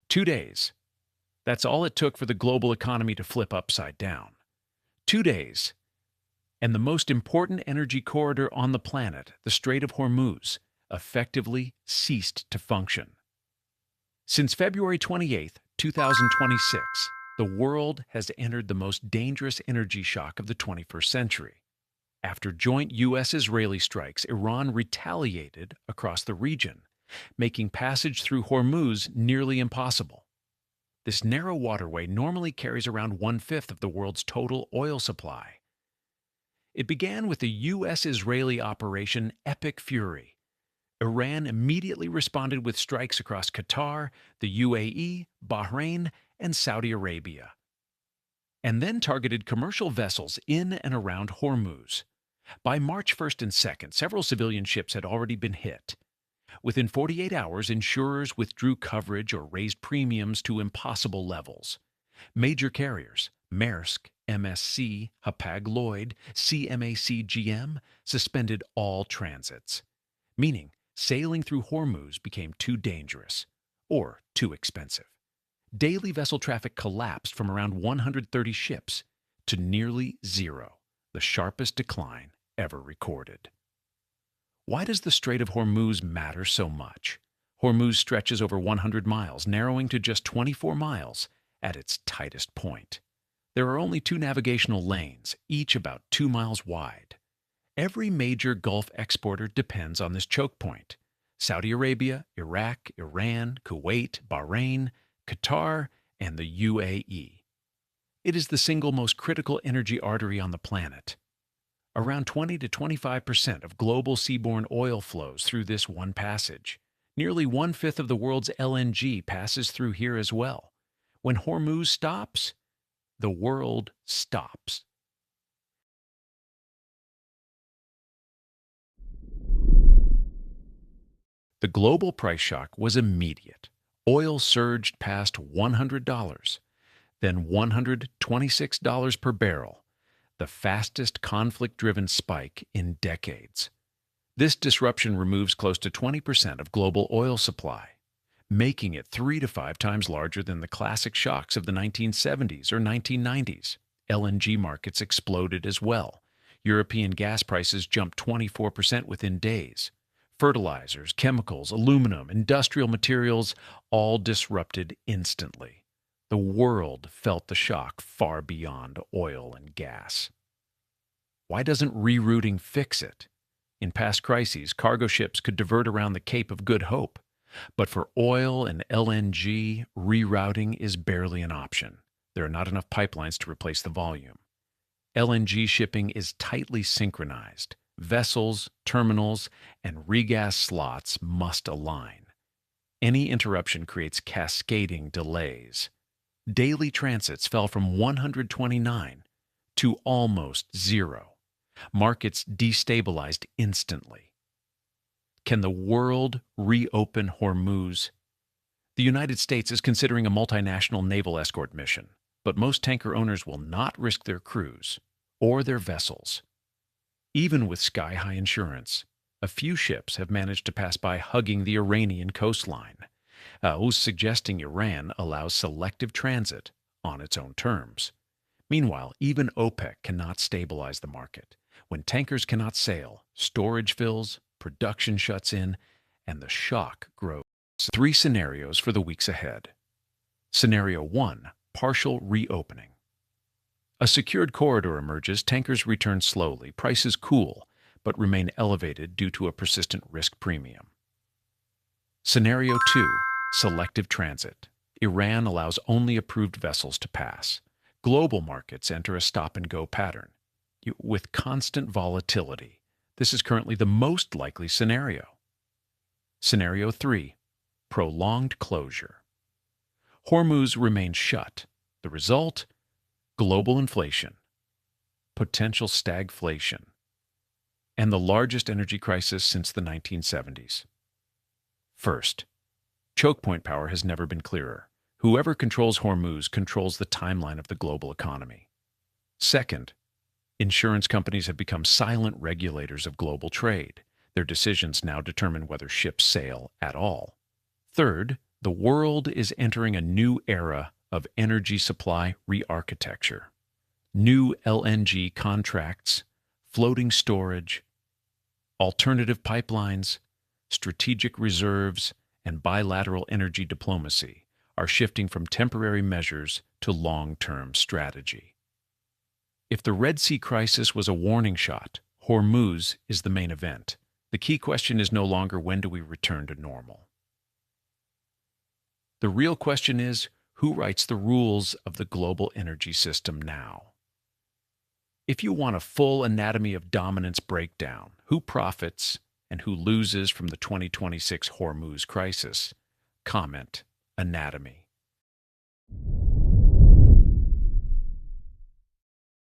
2 days. That's all it took for the global economy to flip upside down. 2 days, and the most important energy corridor on the planet, the Strait of Hormuz, effectively ceased to function. Since February 28, 2026, the world has entered the most dangerous energy shock of the 21st century. After joint U.S.-Israeli strikes, Iran retaliated across the region, making passage through Hormuz nearly impossible. This narrow waterway normally carries around one-fifth of the world's total oil supply. It began with the U.S.-Israeli Operation Epic Fury. Iran immediately responded with strikes across Qatar, the UAE, Bahrain, and Saudi Arabia, and then targeted commercial vessels in and around Hormuz. By March 1st and 2nd, several civilian ships had already been hit. Within 48 hours, insurers withdrew coverage or raised premiums to impossible levels. Major carriers, Maersk, MSC, Hapag-Lloyd, CMA-CGM, suspended all transits, meaning sailing through Hormuz became too dangerous or too expensive. Daily vessel traffic collapsed from around 130 ships to nearly zero, the sharpest decline ever recorded. Why does the Strait of Hormuz matter so much? Hormuz stretches over 100 miles, narrowing to just 24 miles at its tightest point. There are only two navigational lanes, each about 2 miles wide. Every major Gulf exporter depends on this choke point. Saudi Arabia, Iraq, Iran, Kuwait, Bahrain, Qatar, and the UAE. It is the single most critical energy artery on the planet. Around 20 to 25% of global seaborne oil flows through this one passage. Nearly one-fifth of the world's LNG passes through here as well. When Hormuz stops, the world stops. The global price shock was immediate. Oil surged past $100, then $126 per barrel, the fastest conflict-driven spike in decades. This disruption removes close to 20% of global oil supply, making it 3 to 5 times larger than the classic shocks of the 1970s or 1990s. LNG markets exploded as well. European gas prices jumped 24% within days. Fertilizers, chemicals, aluminum, industrial materials, all disrupted instantly. The world felt the shock far beyond oil and gas. Why doesn't rerouting fix it? In past crises, cargo ships could divert around the Cape of Good Hope. But for oil and LNG, rerouting is barely an option. There are not enough pipelines to replace the volume. LNG shipping is tightly synchronized. Vessels, terminals, and regas slots must align. Any interruption creates cascading delays. Daily transits fell from 129 to almost zero. Markets destabilized instantly. Can the world reopen Hormuz? The United States is considering a multinational naval escort mission, but most tanker owners will not risk their crews or their vessels. Even with sky-high insurance, a few ships have managed to pass by hugging the Iranian coastline, who's suggesting Iran allows selective transit on its own terms. Meanwhile, even OPEC cannot stabilize the market. When tankers cannot sail, storage fills, production shuts in, and the shock grows. 3 scenarios for the weeks ahead. Scenario 1, partial reopening. A secured corridor emerges, tankers return slowly, prices cool, but remain elevated due to a persistent risk premium. Scenario 2, selective transit. Iran allows only approved vessels to pass. Global markets enter a stop-and-go pattern. With constant volatility, this is currently the most likely scenario. Scenario 3, prolonged closure. Hormuz remains shut. The result? Global inflation, potential stagflation, and the largest energy crisis since the 1970s. First, choke point power has never been clearer. Whoever controls Hormuz controls the timeline of the global economy. Second, insurance companies have become silent regulators of global trade. Their decisions now determine whether ships sail at all. Third, The world is entering a new era of energy supply re-architecture. New LNG contracts, floating storage, alternative pipelines, strategic reserves, and bilateral energy diplomacy are shifting from temporary measures to long-term strategy. If the Red Sea crisis was a warning shot, Hormuz is the main event. The key question is no longer when do we return to normal. The real question is, who writes the rules of the global energy system now? If you want a full anatomy of dominance breakdown, who profits and who loses from the 2026 Hormuz crisis, comment anatomy.